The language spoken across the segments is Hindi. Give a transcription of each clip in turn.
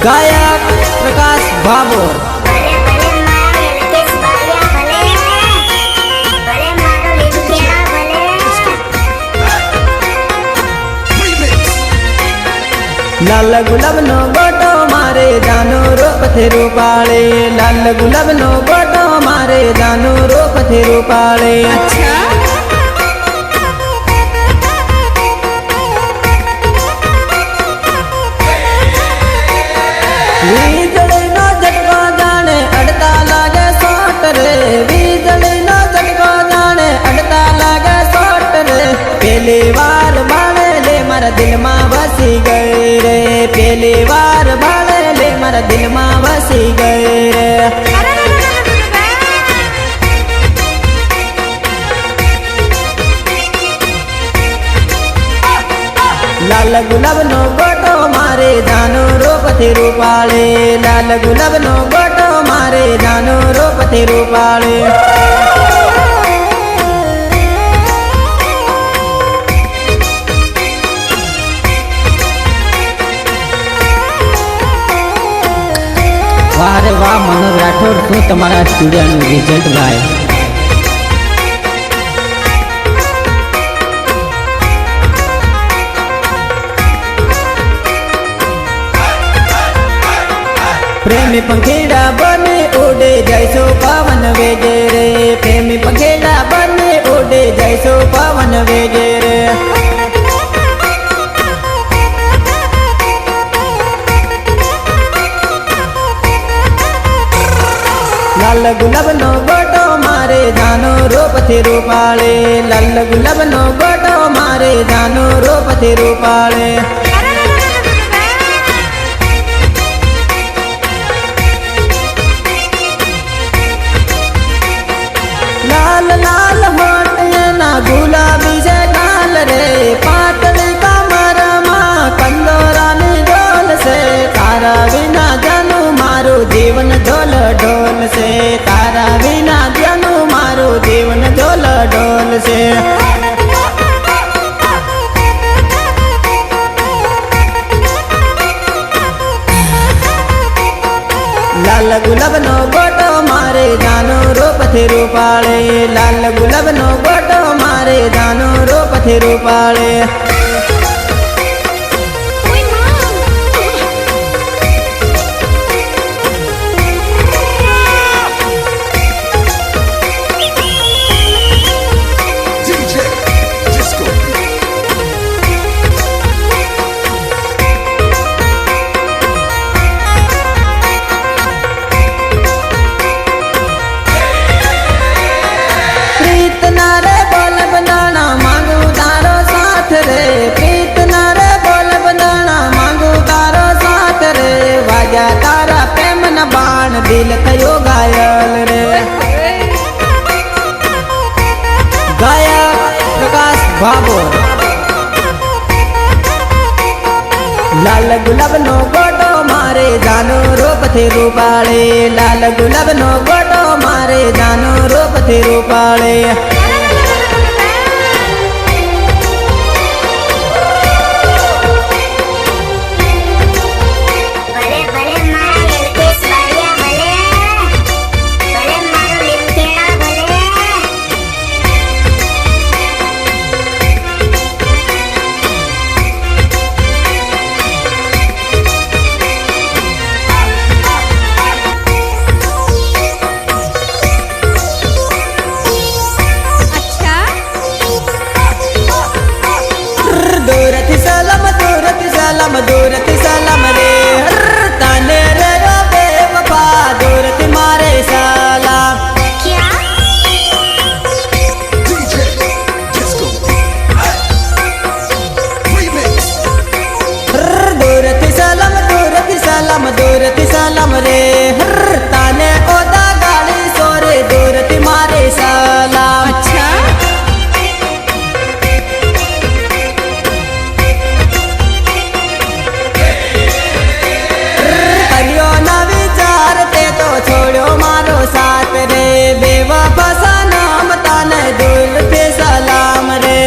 गायक प्रकाश भाभोर। लाल गुलाब नो गोटो मारे जानो रो पथेरो पाले, लाल गुलाब नो गोटो मारे जानो रो पथेरो पाले। अच्छा वीजળી નો ઝટકો જાણે અડતા લાગે સોટ રે, વીજળી નો ઝટકો જાણે અડતા લાગે સોટ રે। પહેલી વાર ભાળે લે મારા દિલમાં વસી ગઈ રે, પહેલી વાર ભાળે લે મારા દિલમાં વસી ગઈ રે। लाल गुलाब नो गोटो मारे जानो रो पथेरो पाले, लाल गुलाब नो गोटो मारे जानो रो पथेरो पाले। वाह रे वाह मनोज राठौर, शू तमारा स्टूडियो रिजल्ट भाई? प्रेमी पंखेड़ा बने उड़े जैसो पवन वेगे रे, प्रेमी पंखेड़ा बने उड़े जैसो पवन वेगे रे। लाल गुलाब नो गोटो मारे जानो रो पथेरो पाले, लाल गुलाब नो गोटो मारे जानो रो पथेरो पाले। लाल लाल होठिया ना गुलाबी से लाल रे, पातली कमर मां कंदोरानी डोल से। तारा बिना जानू मारो जीवन ढोल ढोल से, तारा बिना जानू मारो जीवन ढोल ढोल से। लाल गुलाब नो गोटो मारे जानो रो पथेरो पाले, लाल गुलाब नो गोटो मारे जानो रो पथेरो पाले। प्रीत ना रे बोल बनाना मांगू तारो साथ रे, प्रीत ना रे बोल बनाना मांगू तारो साथ रे। वाजा तारा प्रेम न बाण दिल थयो घायल रे। गायक प्रकाश भाभोर। लाल गुलाब नो गोटो मारे जानो रो पथेरो पाले, लाल गुलाब नो गोटो मारे जानो रो पथेरो पाले। दूरती सलाम रे, ताने रे ओ बेवफा दूरती मारे सलाम। क्या दूरती सलाम दूरती सलाम दूरती सलाम रे, ताने ओदा गाड़ी सोरे दूरती मारे सलाम। अच्छा छोड़ो मारो साथ रे, बेवफा सनम ताने दिल पे सलाम रे।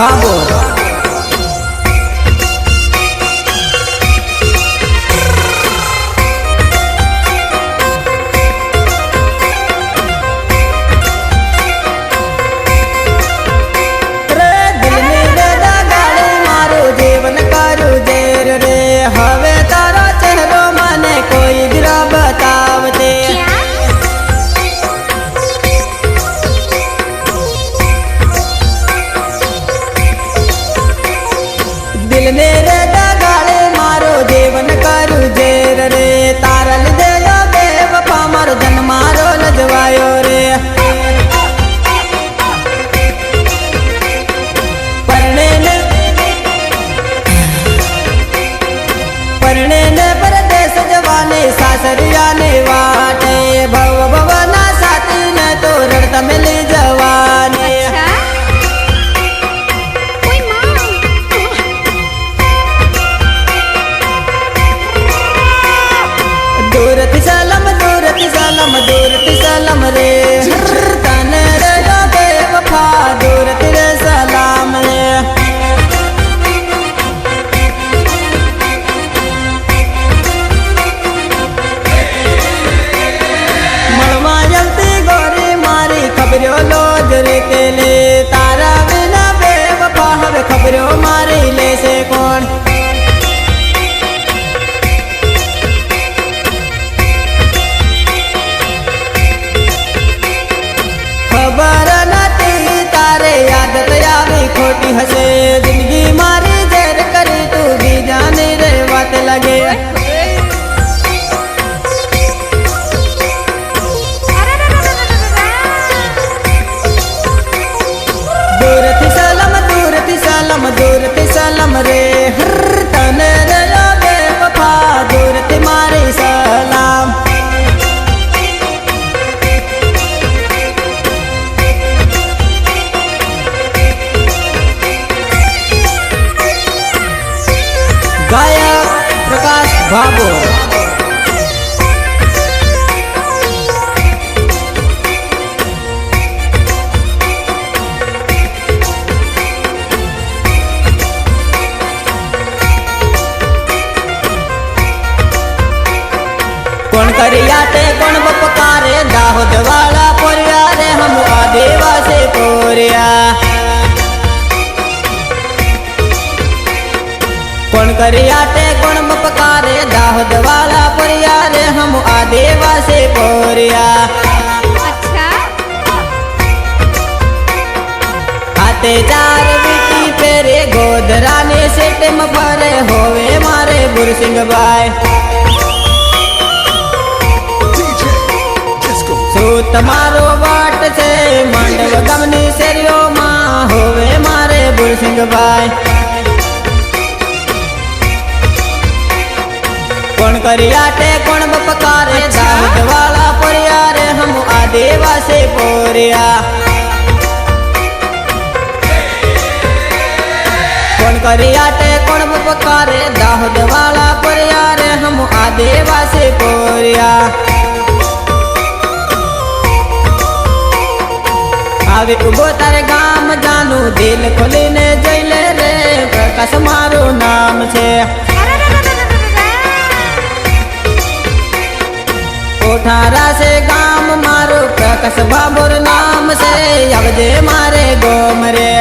भाभोर। दिल मेरे दगाड़े मारो जीवन करू जेर रे, तारा लिदे बेवफा मारो जन मारो लजवायो रे। परणे ने परदेश जवाने सासरिया ने वाटे, भव भवना साथी ने तो रड़ता मिली जवाने। दूरति सलम रे तने रे बेवफा, दूरति रे सलाम रे। मलमा जलती गोरी मारी खबरों लोज रे तेले, तारा बिना बेवफा हवे खबरों मारी ले से कौन। खबर नती तारे आदत आवी खोटी हसे, जिंदगी मारी जेर करी तू भी जाने रे बात लगे। दूरति सलम रे तने रे बेवफा, दूरति मारी सलाम। गायक प्रकाश भाभोर। कौन करियाटे कौन बपकारे, दाहोद वाला पोरिया रे हम आदिवासी पोरिया। कौन करियाटे कौन बपकारे, दाहोद वाला पोरिया रे हम आदिवासी पोरिया। अच्छा हाथे चार बिटी फेरे गोदरा ने सेट में भरे, होवे मारे बुरसिंह भाई। तुम्हारो बाट से मांडव गमनी सेरियो माँ, होवे मारे बुरसिंह भाई। कौन करियाटे कौन बपकारे, दाऊद वाला पोरिया रे हम आदिवासी पोरिया। कौन करियाटे कौन बपकारे, दाऊद वाला पोरिया रे हम आदिवासी पोरिया। आवे उबो तारे गाम जानू, दिल खोलीने जइले रे प्रकाश मारो नाम छे। कोठारा से गाम मारो प्रकाश भाभोर नाम से, आवजे मारे गोम रे।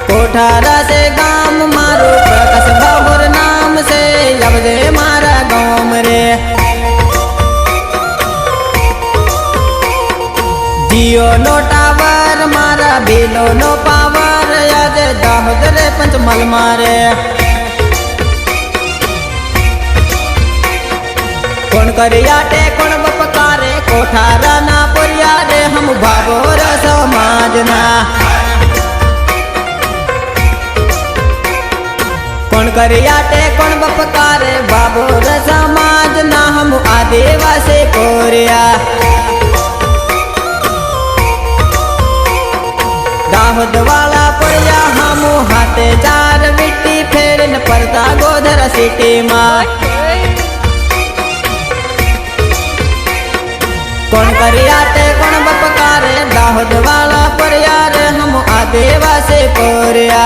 कोठारा से गाम मारो प्रकाश भाभोर नाम से, आवजे मारा गोम रे। जियो नो टावर मारा बिलो नो पावर, आज दाहोद रे पंचमल मारे। कौन करियाटे कौन बपकारे, कोठारा ना पोरिया रे हम भाभोर समाज ना। कौन करियाटे कौन बपकारे, भाभोर समाज ना हम आदिवासी पोरिया। दाहोद वाला पोरिया हम हाथे चार बिटी फेरन परता गोधरा सिटी माँ। कौन करियाटे कौन बपकारे, दाहोद वाला पर यार हम आदेवा से पोरिया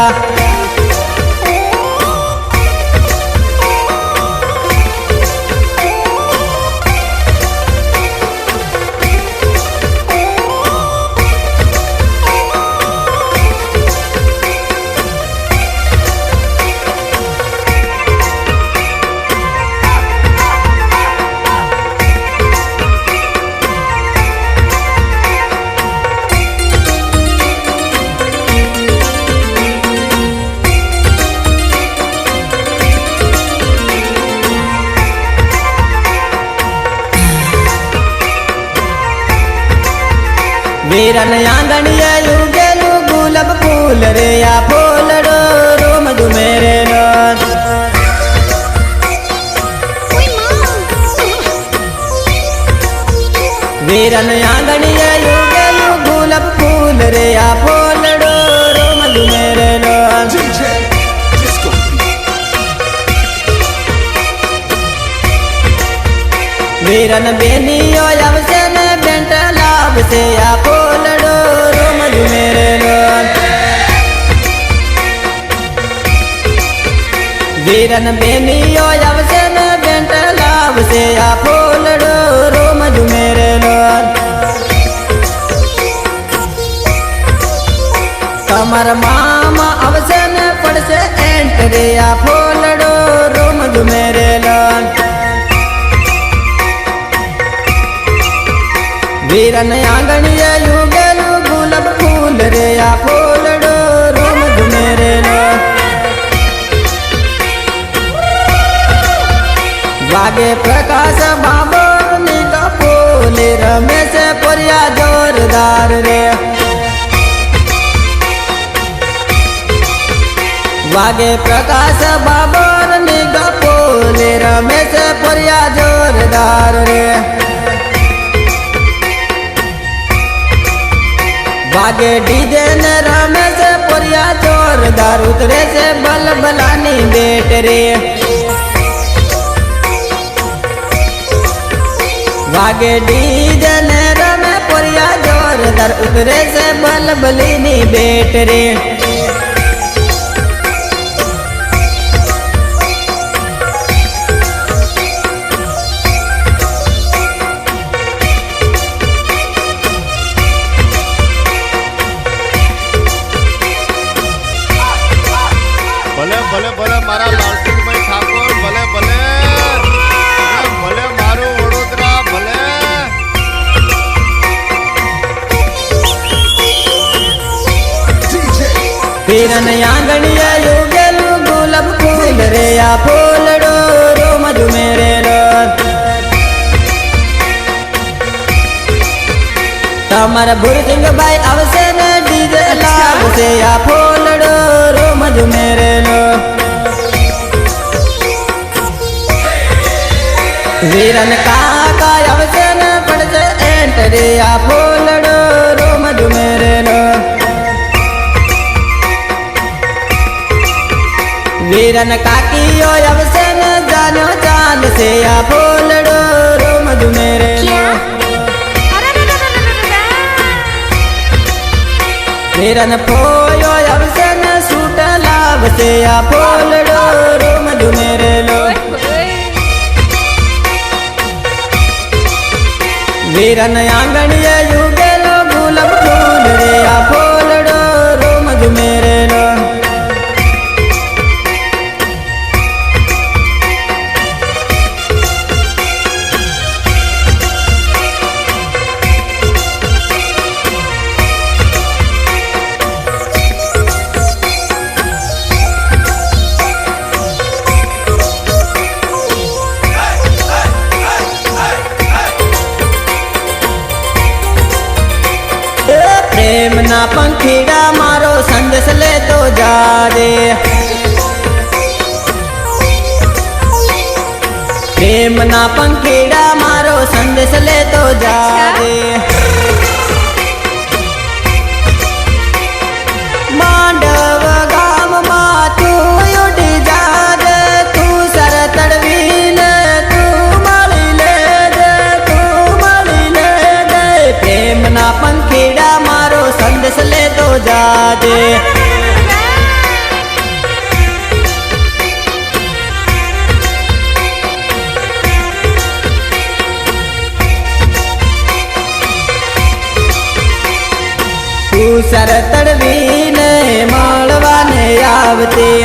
वीरन आंगणिया युगेलु गुलाब फूल रे या फूलड़ो रोम दु मेरे लो वीरन आंगणिया युगेलु गुलाब फूल रे या फूलड़ो रोम दु मेरे लो वीरन बेनियो आवसे ने बेंट लाभ से या फूलड़ो रोम दु मेरे लो वीरन बेनियो आवसे ने बेंट लाभ से या फूलड़ो रोम दु मेरे लो कमर मामा आवसे ने पड़से एंट रे या फूलड़ो रोम दु मेरे लो वीरन आंगणिया युगेलु गुलाब फूल रे या फूलड़ो रोम दु मेरे लो वागे प्रकाश बाबर निका फूल रमेश परिया जोरदार रे वागे प्रकाश बाबर निका फूल रमेश परिया जोरदार रे वागे डीजे ने रमेश पोरिया जोरदार उतरे से बल बलानी बेट रे वागे डीजे ने रमेश पोरिया जोरदार उतरे से बल बलिनी बेट रे भले भले भले मारा लालसिंह भाई ठाकुर भले भले भले मारो वडोदरा भले वीरन आंगणिया युगेलु गुलाब फूल रे या फूलड़ो रोम दु मेरे लो तमर बुरसिंह भाई आवसे ने डीजे लाभ से या फूलड़ो रोम दु मेरे लो वीरन काका आवसे ने पड़से एंट रे या फूलड़ो रोम दु मेरे लो वीरन काकियो आवसे ने जानो चांद से या फूलड़ो रोम दु मेरे लो वीरन फोयो आवसे ने सूट लाभ से या फूलड़ो रोम दु मेरे लो वीरन आंगणिया युगेलु गुलाब फूल रे या फूलड़ो रोम दु मेरे लो प्रेम ना पंखीड़ा मारो संदेश ले तो जा रे प्रेम ना पंखीड़ा मारो संदेश ले तो जा रे मांडव गाम मा तू उड़ी जा रे तू सर तड़वीन तू मળી ले दे प्रेम ना पंखीड़ा मारो જાજે. તું સર તડવીને મળવાને આવતી,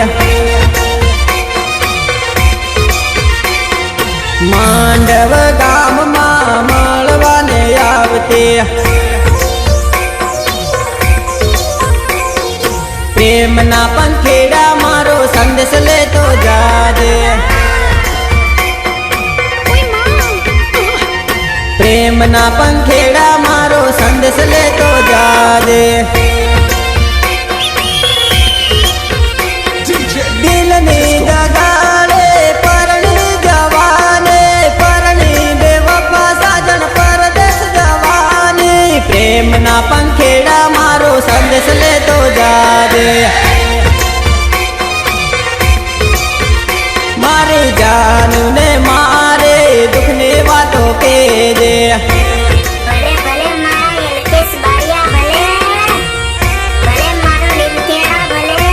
માંડવ ગામમાં મળવાને આવતી. પ્રેમના પંખેડા મારો સંદેશ લેતો જાજે. પ્રેમના પંખેડા મારો સંદેશ લેતો જાજે. દિલની જગાડે પરણી જવાને, પરણી બેવફા સાજણ પરદેશ જવાની. પ્રેમના પંખેડા મારો સંદેશ લેતો જાજે. મારી જાનું ને મારે દુઃખની વાતો કહેજે. ભલે ભલે મારા એલકેશ બારિયા ભલે, ભલે મારો લીમખેડા ભલે.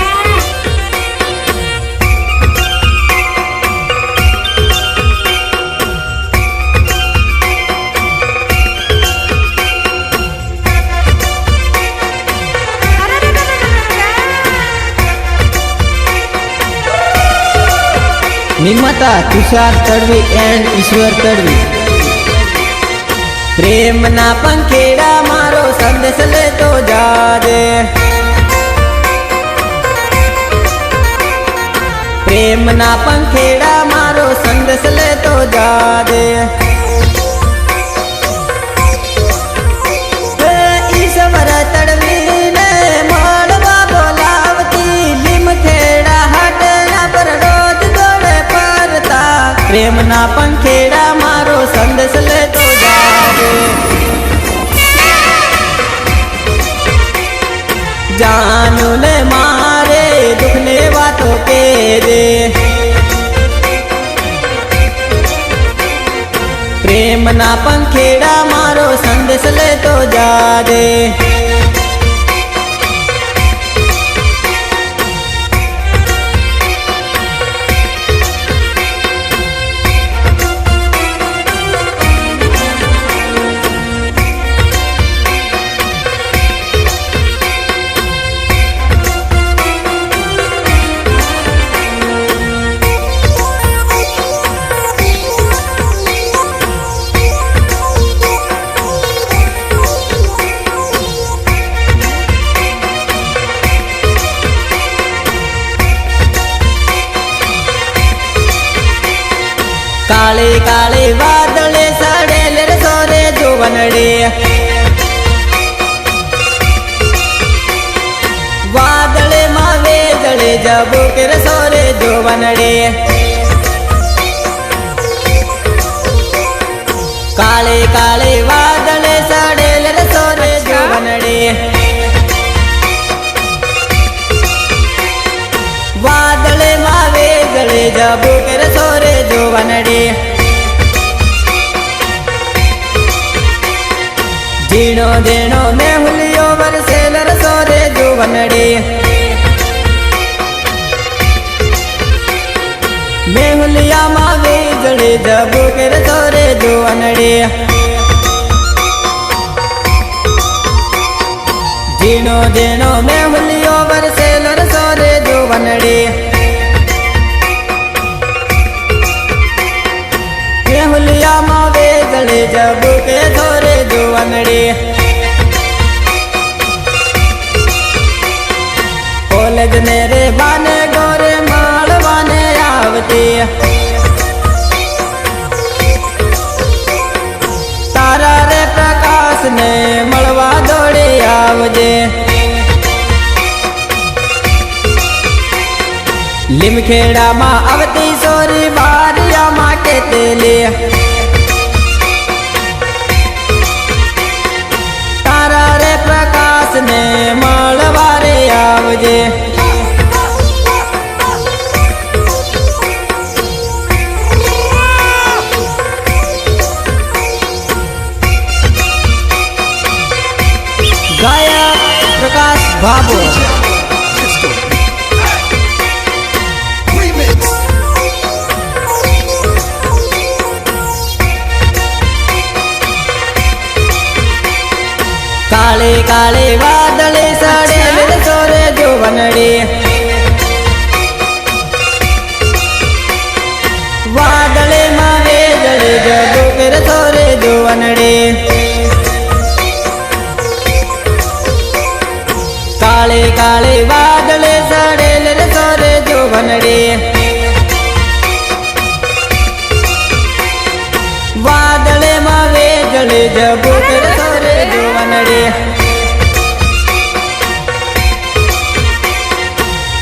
નિર્માતા તુષાર તડવી એન્ડ ઈશ્વર તડવી. પ્રેમના પંખેડા મારો સંદેશ લેતો જાજે. પ્રેમના પંખેડા મારો સંદેશ લેતો જાજે. ઈશ્વર તડવીને મળવા બોલાવતી, લીમખેડા હાટના પર રોજ દોડે ફરતા. પ્રેમના પંખેડા મારો સંદેશ લેતો જાજે. જાનું ને મારે દુઃખની વાતો કહેજે. પ્રેમના પંખેડા મારો સંદેશ લેતો જાજે. કાળે કાળે વાદળે સડેલ રે સોરે જોવનડે. વાદળે માં વેદળે જબુક રે સોરે જોવનડે. કાળે કાળે વાદળે સડેલ રે સોરે જોવનડે. વાદળે માં વેદળે જબુક રે સોરે જોવનડે. ઝીણો ઝીણો મેહુલિયો વરસેલ રે સોરે જોવનડે. મેહુલિયામાં વીજળી જબુક રે સોરે જોવનડે. ઝીણો ઝીણો મેહુલિયો વરસેલ રે સોરે જોવનડે. મેહુલિયામાં વીજળી જબુક સોરે જોવનડે. કોલેજ ને રે બાને ગોરે મળવાને આવતી. તારા રે પ્રકાશ ને મળવા દોડી આવજે. લીમખેડામાં આવતી સોરી બારિયામાં કેતેલી. તારા રે પ્રકાશ ને મળવા રે આવજે. ગાયક પ્રકાશ ભાભો કાળે કાળે વાદળે સડેલ સોરે જોવનડે વાદળે માં વેદળે જગો ફેર સોરે જોવનડે કાળે કાળે વાદળે સડેલ સોરે જોવનડે વાદળે માં વેદળે જગો ફેર સોરે જોવનડે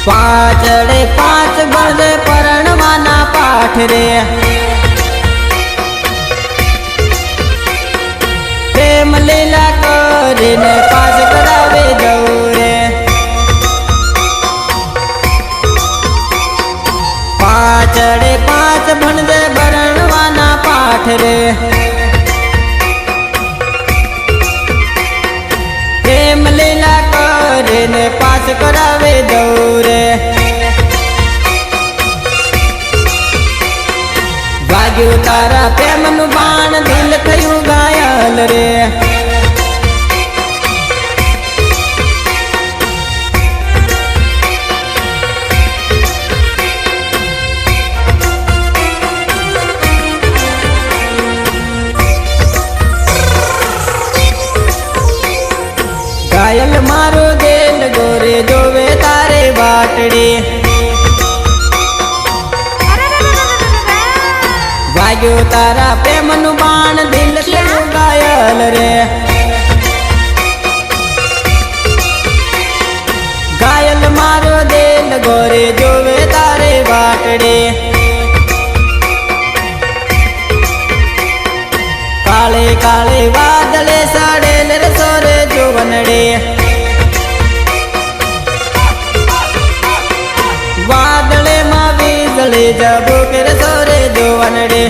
પાછળે પાંચ બળદે પરણવાના પાઠ રે પ્રેમ લીલા કરીને પાસ કરાવે જવું રે પાછળે પાંચ ભણદે પરણવાના પાઠ રે પ્રેમ લીલા કરીને પાસ કરાવે દৌરે વાગ્યું તારા પ્રેમનું બાણ દિલ થયું ઘાયલ રે ઘાયલ મારો દિલ ગોરે જોવે તારે વાટડી વાગ્યો તારા પ્રેમનું બાણ દિલ થયું ઘાયલ રે ઘાયલ મારો દિલ ગોરે જોવે તારે વાટડી કાળે કાળે વાદળે સડેલ સોરે જોવનડે વાદળે માં વીજળે જબો ફેર સોરે જોવનડે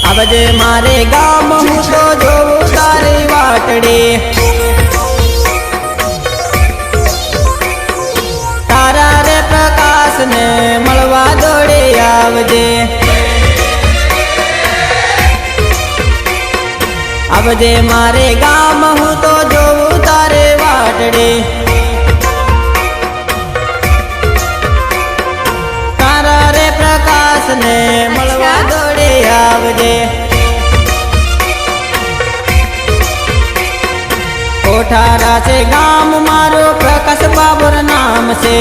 આવજે મારે ગામ હું તો જોઉં તારી વાટડી તારા રે પ્રકાશ ને મળવા દોડે આવજે આવજે મારે ગામ હું તો જોઉં તારે વાટડી તારા રે પ્રકાશ ને મળવા દોડે આવજે કોઠારા છે ગામ મારો પ્રકાશ બાબર નામ છે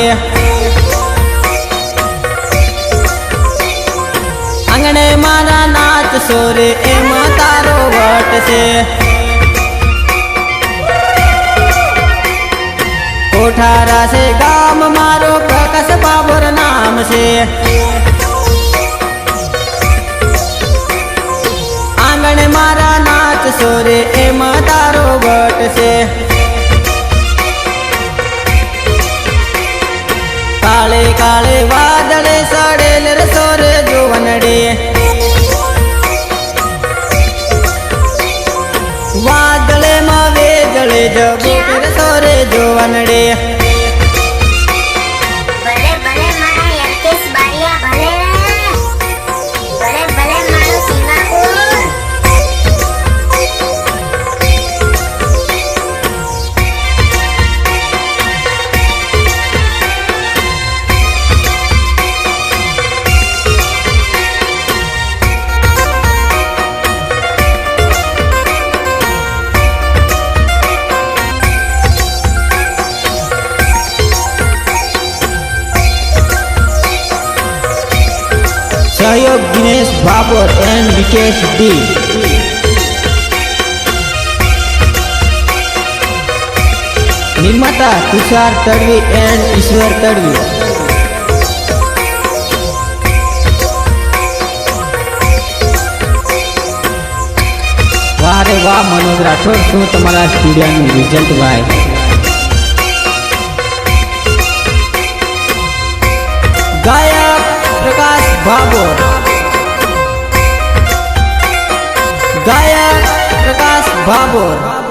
આંગણે મારા નાચ સોરે એમાં તારો વટ છે કોઠારા છે ગામ મારો પ્રકાશ બાબર નામ છે આંગણે મારા નાચ સોરે એમાં તારો વટ છે કાળે કાળે વાદળે સડેલ સોરે જોવનડે વાદળે માં વેદળે જબો ફેર સોરે જોવનડે ભલે ભલે મારા યલ્કેશ બારિયા ભલે ભલે ભલે મારો સિંગાપુર સહયોગ દિનેશ ભાભોર એન્ડ વિકેશ ડી નિર્માતા તુષાર તડવી એન્ડ ઈશ્વર તડવી બા મનોજ રાઠોડ શું તમારા સ્ટુડિયોનું રિઝલ્ટ ભાઈ ગાયક પ્રકાશ ભાભોર ગાયક પ્રકાશ ભાભોર